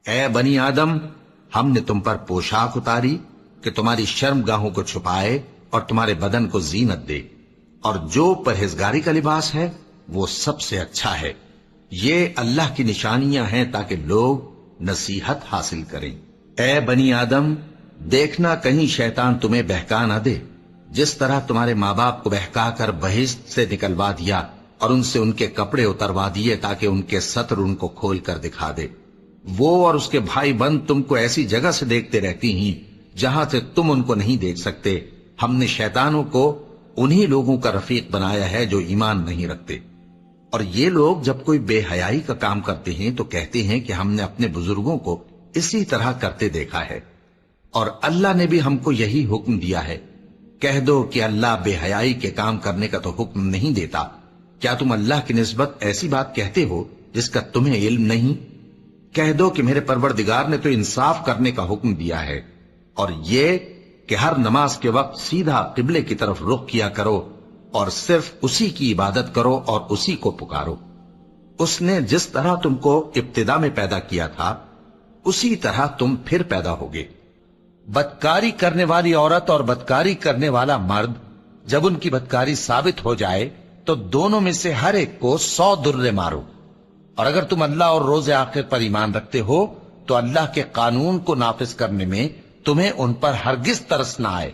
اے بنی آدم، ہم نے تم پر پوشاک اتاری کہ تمہاری شرم گاہوں کو چھپائے اور تمہارے بدن کو زینت دے، اور جو پرہیزگاری کا لباس ہے وہ سب سے اچھا ہے۔ یہ اللہ کی نشانیاں ہیں تاکہ لوگ نصیحت حاصل کریں۔ اے بنی آدم، دیکھنا کہیں شیطان تمہیں بہکا نہ دے، جس طرح تمہارے ماں باپ کو بہکا کر بہشت سے نکلوا دیا اور ان سے ان کے کپڑے اتروا دیے تاکہ ان کے ستر ان کو کھول کر دکھا دے۔ وہ اور اس کے بھائی بند تم کو ایسی جگہ سے دیکھتے رہتی ہیں جہاں سے تم ان کو نہیں دیکھ سکتے۔ ہم نے شیطانوں کو انہی لوگوں کا رفیق بنایا ہے جو ایمان نہیں رکھتے۔ اور یہ لوگ جب کوئی بے حیائی کا کام کرتے ہیں تو کہتے ہیں کہ ہم نے اپنے بزرگوں کو اسی طرح کرتے دیکھا ہے، اور اللہ نے بھی ہم کو یہی حکم دیا ہے۔ کہہ دو کہ اللہ بے حیائی کے کام کرنے کا تو حکم نہیں دیتا۔ کیا تم اللہ کی نسبت ایسی بات کہتے ہو جس کا تمہیں علم نہیں؟ کہہ دو کہ میرے پروردگار نے تو انصاف کرنے کا حکم دیا ہے، اور یہ کہ ہر نماز کے وقت سیدھا قبلے کی طرف رخ کیا کرو اور صرف اسی کی عبادت کرو اور اسی کو پکارو۔ اس نے جس طرح تم کو ابتدا میں پیدا کیا تھا اسی طرح تم پھر پیدا ہوگے۔ بدکاری کرنے والی عورت اور بدکاری کرنے والا مرد جب ان کی بدکاری ثابت ہو جائے تو دونوں میں سے ہر ایک کو 100 درے مارو۔ اور اگر تم اللہ اور روز آخر پر ایمان رکھتے ہو تو اللہ کے قانون کو نافذ کرنے میں تمہیں ان پر ہرگز ترس نہ آئے،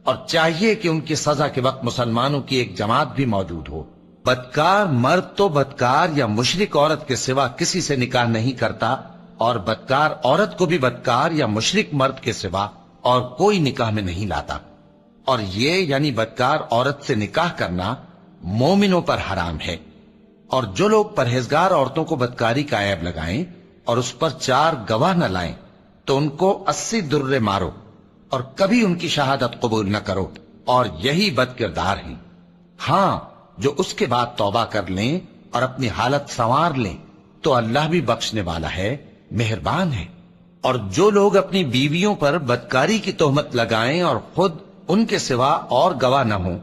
اور چاہیے کہ ان کی سزا کے وقت مسلمانوں کی ایک جماعت بھی موجود ہو۔ بدکار مرد تو بدکار یا مشرک عورت کے سوا کسی سے نکاح نہیں کرتا، اور بدکار عورت کو بھی بدکار یا مشرک مرد کے سوا اور کوئی نکاح میں نہیں لاتا۔ اور یہ یعنی بدکار عورت سے نکاح کرنا مومنوں پر حرام ہے۔ اور جو لوگ پرہیزگار عورتوں کو بدکاری کا عیب لگائیں اور اس پر 4 گواہ نہ لائیں تو ان کو 80 درے مارو، اور کبھی ان کی شہادت قبول نہ کرو، اور یہی بد کردار ہیں۔ ہاں، جو اس کے بعد توبہ کر لیں اور اپنی حالت سنوار لیں تو اللہ بھی بخشنے والا ہے، مہربان ہے۔ اور جو لوگ اپنی بیویوں پر بدکاری کی تہمت لگائیں اور خود ان کے سوا اور گواہ نہ ہوں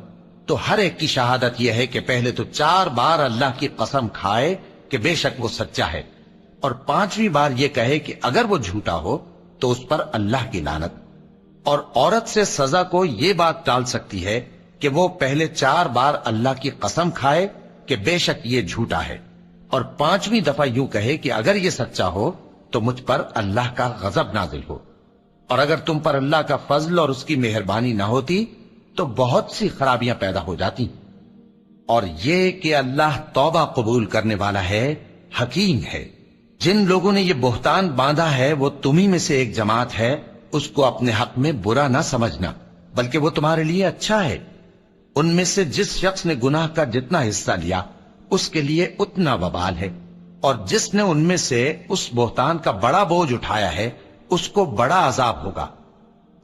تو ہر ایک کی شہادت یہ ہے کہ پہلے تو 4 بار اللہ کی قسم کھائے کہ بے شک وہ سچا ہے، اور 5ویں بار یہ کہے کہ اگر وہ جھوٹا ہو تو اس پر اللہ کی لعنت۔ اور عورت سے سزا کو یہ بات ٹال سکتی ہے کہ وہ پہلے 4 بار اللہ کی قسم کھائے کہ بے شک یہ جھوٹا ہے، اور 5ویں دفعہ یوں کہے کہ اگر یہ سچا ہو تو مجھ پر اللہ کا غضب نازل ہو۔ اور اگر تم پر اللہ کا فضل اور اس کی مہربانی نہ ہوتی تو بہت سی خرابیاں پیدا ہو جاتی۔ اور یہ کہ اللہ توبہ قبول کرنے والا ہے، حکیم ہے۔ جن لوگوں نے یہ بہتان باندھا ہے وہ تمہیں میں سے ایک جماعت ہے، اس کو اپنے حق میں برا نہ سمجھنا، بلکہ وہ تمہارے لیے اچھا ہے۔ ان میں سے جس شخص نے گناہ کا جتنا حصہ لیا اس کے لیے اتنا وبال ہے، اور جس نے ان میں سے اس بہتان کا بڑا بوجھ اٹھایا ہے اس کو بڑا عذاب ہوگا۔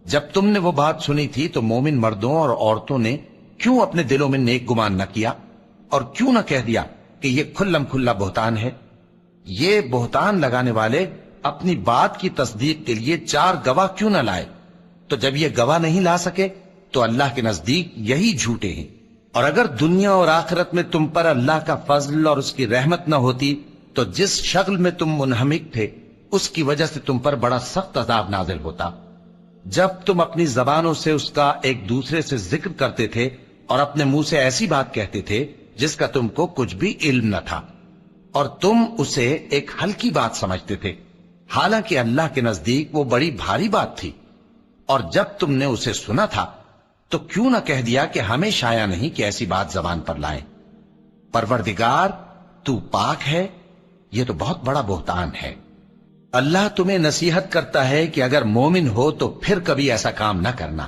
جب تم نے وہ بات سنی تھی تو مومن مردوں اور عورتوں نے کیوں اپنے دلوں میں نیک گمان نہ کیا، اور کیوں نہ کہہ دیا کہ یہ کھلم کھلا بہتان ہے؟ یہ بہتان لگانے والے اپنی بات کی تصدیق کے لیے 4 گواہ کیوں نہ لائے؟ تو جب یہ گواہ نہیں لا سکے تو اللہ کے نزدیک یہی جھوٹے ہیں۔ اور اگر دنیا اور آخرت میں تم پر اللہ کا فضل اور اس کی رحمت نہ ہوتی تو جس شغل میں تم منہمک تھے اس کی وجہ سے تم پر بڑا سخت عذاب نازل ہوتا۔ جب تم اپنی زبانوں سے اس کا ایک دوسرے سے ذکر کرتے تھے اور اپنے منہ سے ایسی بات کہتے تھے جس کا تم کو کچھ بھی علم نہ تھا، اور تم اسے ایک ہلکی بات سمجھتے تھے، حالانکہ اللہ کے نزدیک وہ بڑی بھاری بات تھی۔ اور جب تم نے اسے سنا تھا تو کیوں نہ کہہ دیا کہ ہمیں شایع نہیں کہ ایسی بات زبان پر لائیں؟ پروردگار تو پاک ہے، یہ تو بہت بڑا بہتان ہے۔ اللہ تمہیں نصیحت کرتا ہے کہ اگر مومن ہو تو پھر کبھی ایسا کام نہ کرنا،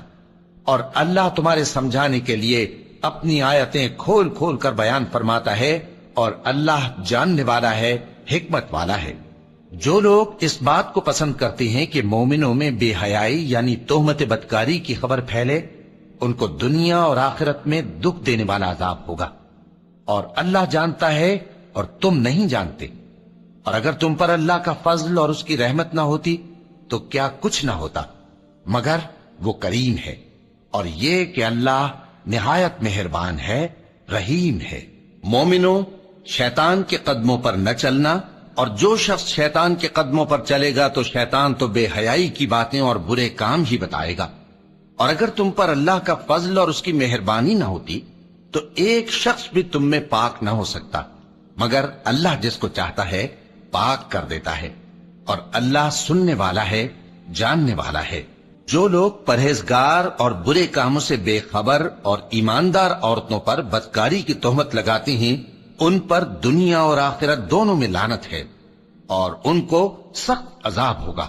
اور اللہ تمہارے سمجھانے کے لیے اپنی آیتیں کھول کھول کر بیان فرماتا ہے، اور اللہ جاننے والا ہے، حکمت والا ہے۔ جو لوگ اس بات کو پسند کرتے ہیں کہ مومنوں میں بے حیائی یعنی تہمت بدکاری کی خبر پھیلے، ان کو دنیا اور آخرت میں دکھ دینے والا عذاب ہوگا، اور اللہ جانتا ہے اور تم نہیں جانتے۔ اور اگر تم پر اللہ کا فضل اور اس کی رحمت نہ ہوتی تو کیا کچھ نہ ہوتا، مگر وہ کریم ہے، اور یہ کہ اللہ نہایت مہربان ہے، رحیم ہے۔ مومنوں، شیطان کے قدموں پر نہ چلنا اور جو شخص شیطان کے قدموں پر چلے گا تو شیطان تو بے حیائی کی باتیں اور برے کام ہی بتائے گا. اور اگر تم پر اللہ کا فضل اور اس کی مہربانی نہ ہوتی تو ایک شخص بھی تم میں پاک نہ ہو سکتا، مگر اللہ جس کو چاہتا ہے پاک کر دیتا ہے، اور اللہ سننے والا ہے، جاننے والا ہے. جو لوگ پرہیزگار اور برے کاموں سے بے خبر اور ایماندار عورتوں پر بدکاری کی تہمت لگاتی ہیں، ان پر دنیا اور آخرت دونوں میں لعنت ہے، اور ان کو سخت عذاب ہوگا.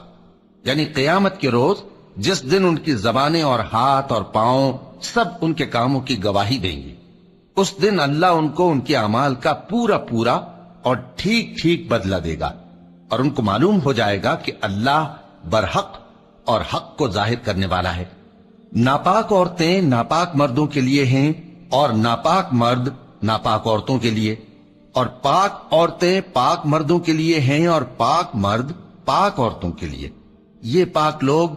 یعنی قیامت کے روز جس دن ان کی زبانیں اور ہاتھ اور پاؤں سب ان کے کاموں کی گواہی دیں گے، اس دن اللہ ان کو ان کے اعمال کا پورا پورا اور ٹھیک ٹھیک بدلہ دے گا، اور ان کو معلوم ہو جائے گا کہ اللہ برحق اور حق کو ظاہر کرنے والا ہے. ناپاک عورتیں ناپاک مردوں کے لیے ہیں، اور ناپاک مرد ناپاک عورتوں کے لیے، اور پاک عورتیں پاک مردوں کے لیے ہیں، اور پاک مرد پاک عورتوں کے لیے. یہ پاک لوگ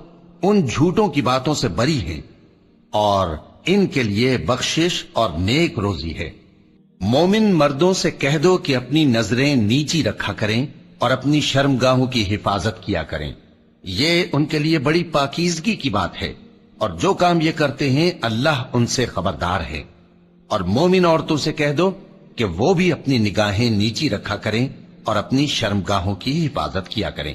ان جھوٹوں کی باتوں سے بری ہیں، اور ان کے لیے بخشش اور نیک روزی ہے. مومن مردوں سے کہہ دو کہ اپنی نظریں نیچی رکھا کریں اور اپنی شرمگاہوں کی حفاظت کیا کریں، یہ ان کے لیے بڑی پاکیزگی کی بات ہے، اور جو کام یہ کرتے ہیں اللہ ان سے خبردار ہے. اور مومن عورتوں سے کہہ دو کہ وہ بھی اپنی نگاہیں نیچی رکھا کریں اور اپنی شرمگاہوں کی حفاظت کیا کریں،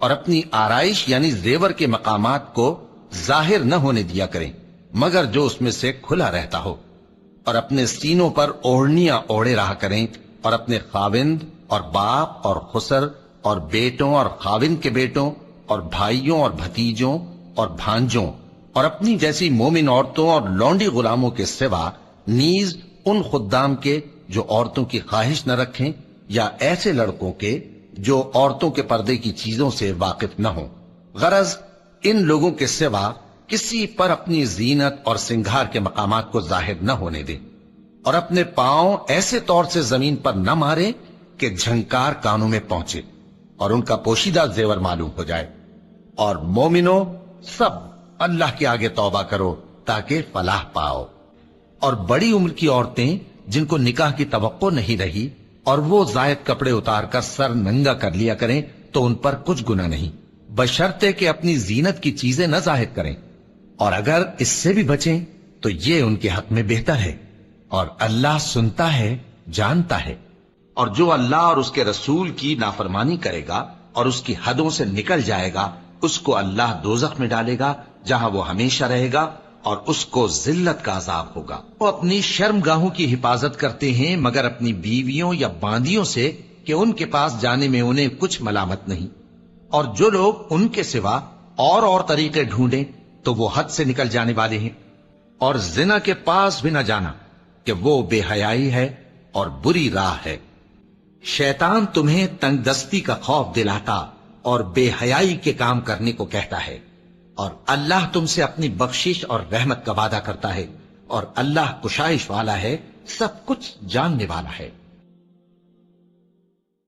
اور اپنی آرائش یعنی زیور کے مقامات کو ظاہر نہ ہونے دیا کریں مگر جو اس میں سے کھلا رہتا ہو، اور اپنے سینوں پر اوڑھنیاں اوڑھے رہا کریں، اور اپنے خاوند اور باپ اور خسر اور بیٹوں اور خاوند کے بیٹوں اور بھائیوں اور بھتیجوں اور بھانجوں اور اپنی جیسی مومن عورتوں اور لونڈی غلاموں کے سوا نیز ان خدام کے جو عورتوں کی خواہش نہ رکھیں، یا ایسے لڑکوں کے جو عورتوں کے پردے کی چیزوں سے واقف نہ ہوں. غرض ان لوگوں کے سوا کسی پر اپنی زینت اور سنگھار کے مقامات کو ظاہر نہ ہونے دیں، اور اپنے پاؤں ایسے طور سے زمین پر نہ مارے کہ جھنکار کانوں میں پہنچے اور ان کا پوشیدہ زیور معلوم ہو جائے. اور مومنوں سب اللہ کے آگے توبہ کرو تاکہ فلاح پاؤ. اور بڑی عمر کی عورتیں جن کو نکاح کی توقع نہیں رہی اور وہ زائد کپڑے اتار کر سر ننگا کر لیا کریں تو ان پر کچھ گناہ نہیں، بشرطے کہ اپنی زینت کی چیزیں نہ ظاہر کریں، اور اگر اس سے بھی بچیں تو یہ ان کے حق میں بہتر ہے، اور اللہ سنتا ہے، جانتا ہے. اور جو اللہ اور اس کے رسول کی نافرمانی کرے گا اور اس کی حدوں سے نکل جائے گا، اس کو اللہ دوزخ میں ڈالے گا جہاں وہ ہمیشہ رہے گا، اور اس کو ذلت کا عذاب ہوگا. وہ اپنی شرمگاہوں کی حفاظت کرتے ہیں مگر اپنی بیویوں یا باندیوں سے کہ ان کے پاس جانے میں انہیں کچھ ملامت نہیں. اور جو لوگ ان کے سوا اور طریقے ڈھونڈیں تو وہ حد سے نکل جانے والے ہیں. اور زنا کے پاس بھی نہ جانا کہ وہ بے حیائی ہے اور بری راہ ہے. شیطان تمہیں تنگ دستی کا خوف دلاتا اور بے حیائی کے کام کرنے کو کہتا ہے، اور اللہ تم سے اپنی بخشش اور رحمت کا وعدہ کرتا ہے، اور اللہ کشائش والا ہے، سب کچھ جاننے والا ہے.